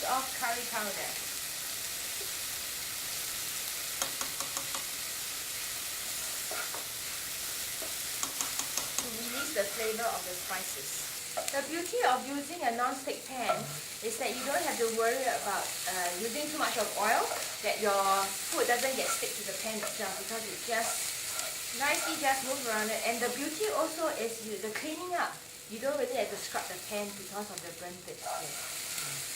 teaspoons of curry powder. To release the flavor of the spices. The beauty of using a non-stick pan is that you don't have to worry about using too much of oil, that your food doesn't get stick to the pan itself, because it just nicely just moves around it. And the beauty also is the cleaning up. You don't really have to scrub the pan because of the burnt bits there.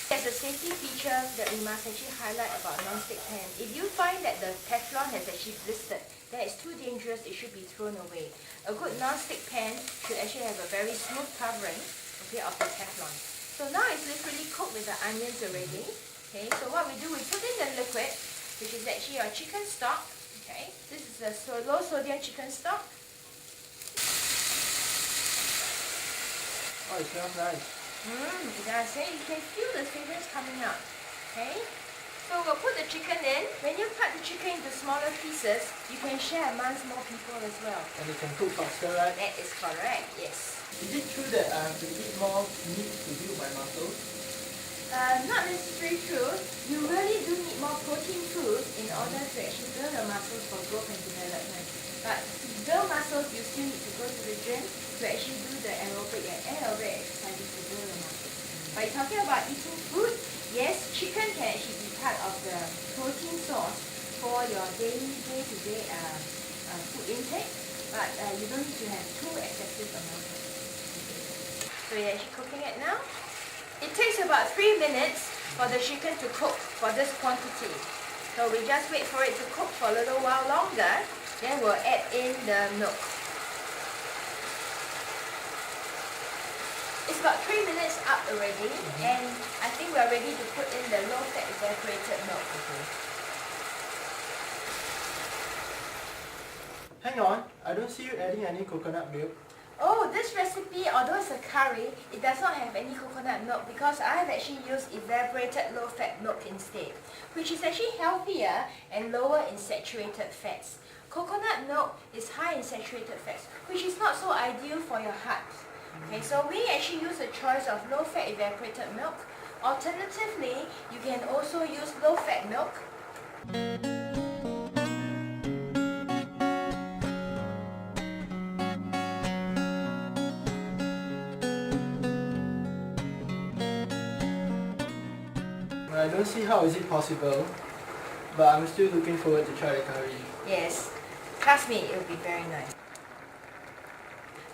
There's a safety feature that we must actually highlight about non-stick pan. If you find that the Teflon has actually blistered, that is too dangerous, it should be thrown away. A good non-stick pan should actually have a very smooth covering, okay, of the Teflon. So now it's literally cooked with the onions already. Okay, so what we do, we put in the liquid, which is actually our chicken stock. Okay, this is a low sodium chicken stock. Oh, it smells nice. It does. You can feel the flavors coming out. Okay, so we'll put the chicken in. When you cut the chicken into smaller pieces, you can share amongst more people as well. And it can cook faster, right? That is correct, yes. Is it true that I have to eat more meat to build my muscles? Not necessarily true. You really do need more protein foods in order to actually build your muscles for growth and development. But to build muscles, you still need to go to the gym to actually do the aerobic and anaerobic exercises to build your muscles. But you're talking about eating food, yes, chicken can actually be part of the protein source for your daily, day-to-day food intake, but you don't need to have too excessive amounts of it. So you're actually cooking it now. It takes about 3 minutes for the chicken to cook for this quantity. So we just wait for it to cook for a little while longer, then we'll add in the milk. It's about 3 minutes up already, and I think we're ready to put in the low-fat evaporated milk. Hang on, I don't see you adding any coconut milk. Oh, this recipe, although it's a curry, it does not have any coconut milk because I have actually used evaporated low-fat milk instead, which is actually healthier and lower in saturated fats. Coconut milk is high in saturated fats, which is not so ideal for your heart. Okay, so we actually use a choice of low-fat evaporated milk. Alternatively, you can also use low-fat milk. I don't see how is it possible, but I'm still looking forward to try the curry. Yes, trust me, it will be very nice.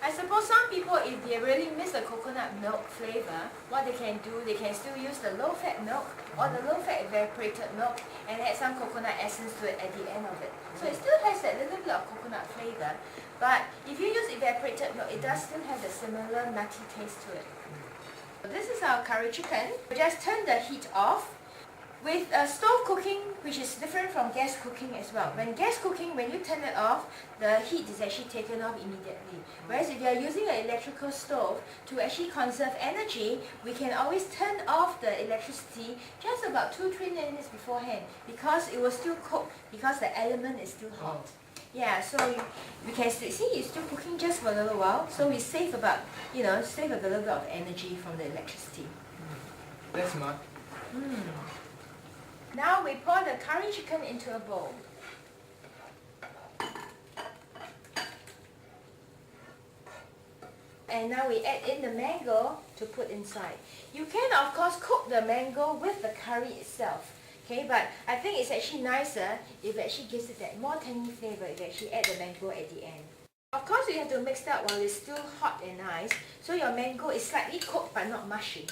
I suppose some people, if they really miss the coconut milk flavor, what they can do, they can still use the low-fat milk or the low-fat evaporated milk and add some coconut essence to it at the end of it. So it still has that little bit of coconut flavor, but if you use evaporated milk, it does still have a similar nutty taste to it. This is our curry chicken. We just turn the heat off. With stove cooking, which is different from gas cooking as well. When gas cooking, when you turn it off, the heat is actually taken off immediately. Whereas if you are using an electrical stove, to actually conserve energy, we can always turn off the electricity just about 2-3 minutes beforehand, because it will still cook, because the element is still hot. Yeah, so we can see it's still cooking just for a little while, so we save about, save a little bit of energy from the electricity. That's smart. Now we pour the curry chicken into a bowl. And now we add in the mango to put inside. You can of course cook the mango with the curry itself. Okay, but I think it's actually nicer if it actually gives it that more tangy flavor if you actually add the mango at the end. Of course you have to mix that while it's still hot and nice, so your mango is slightly cooked but not mushy.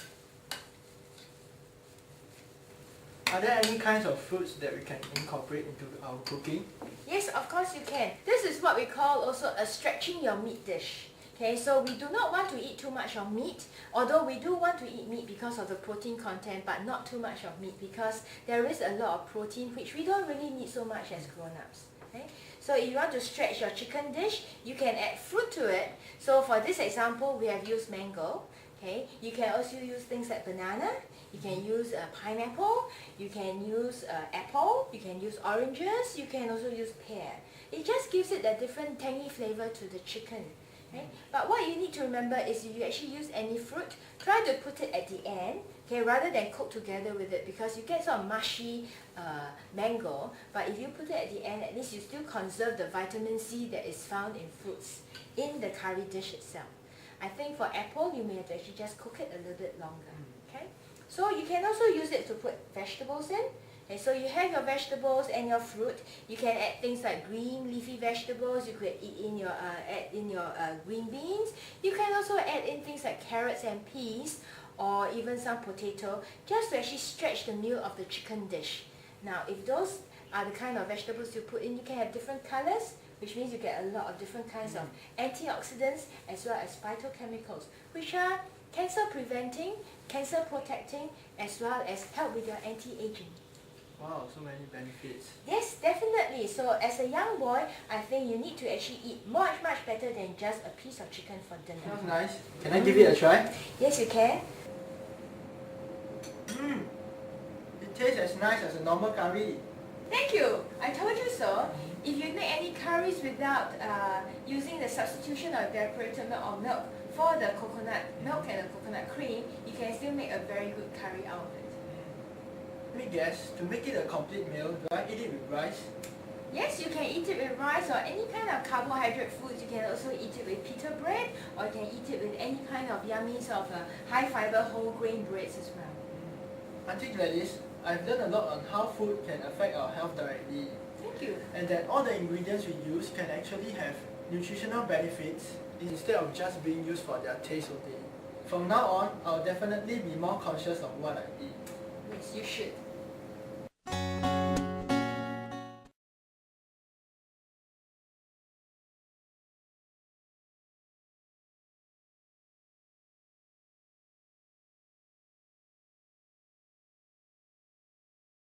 Are there any kinds of fruits that we can incorporate into our cooking? Yes, of course you can. This is what we call also a stretching your meat dish. Okay, so we do not want to eat too much of meat, although we do want to eat meat because of the protein content, but not too much of meat because there is a lot of protein which we don't really need so much as grown-ups. Okay? So if you want to stretch your chicken dish, you can add fruit to it. So for this example, we have used mango. Okay, you can also use things like banana, you can use pineapple, you can use apple, you can use oranges, you can also use pear. It just gives it a different tangy flavor to the chicken. Okay? But what you need to remember is if you actually use any fruit, try to put it at the end, okay, rather than cook together with it, because you get sort of mushy mango. But if you put it at the end, at least you still conserve the vitamin C that is found in fruits in the curry dish itself. I think for apple, you may have to actually just cook it a little bit longer. Okay? So you can also use it to put vegetables in. Okay, so you have your vegetables and your fruit. You can add things like green leafy vegetables. You could add in your green beans. You can also add in things like carrots and peas, or even some potato, just to actually stretch the meal of the chicken dish. Now, if those are the kind of vegetables you put in, you can have different colors, which means you get a lot of different kinds of antioxidants as well as phytochemicals, which are cancer preventing, cancer protecting, as well as help with your anti-aging. Wow, so many benefits. Yes, definitely. So as a young boy, I think you need to actually eat much better than just a piece of chicken for dinner. Sounds nice. Can I give it a try? Yes, you can. It tastes as nice as a normal curry. Thank you. I told you so. If you make any curries without using the substitution of evaporated milk or milk for the coconut milk and the coconut cream, you can still make a very good curry out of it. Let me guess, to make it a complete meal, do I eat it with rice? Yes, you can eat it with rice or any kind of carbohydrate foods. You can also eat it with pita bread, or you can eat it with any kind of yummy sort of high fiber whole grain breads as well. Auntie Gladys, I've learned a lot on how food can affect our health directly. Thank you. And that all the ingredients we use can actually have nutritional benefits instead of just being used for their taste only. From now on, I'll definitely be more conscious of what I eat. Yes, you should.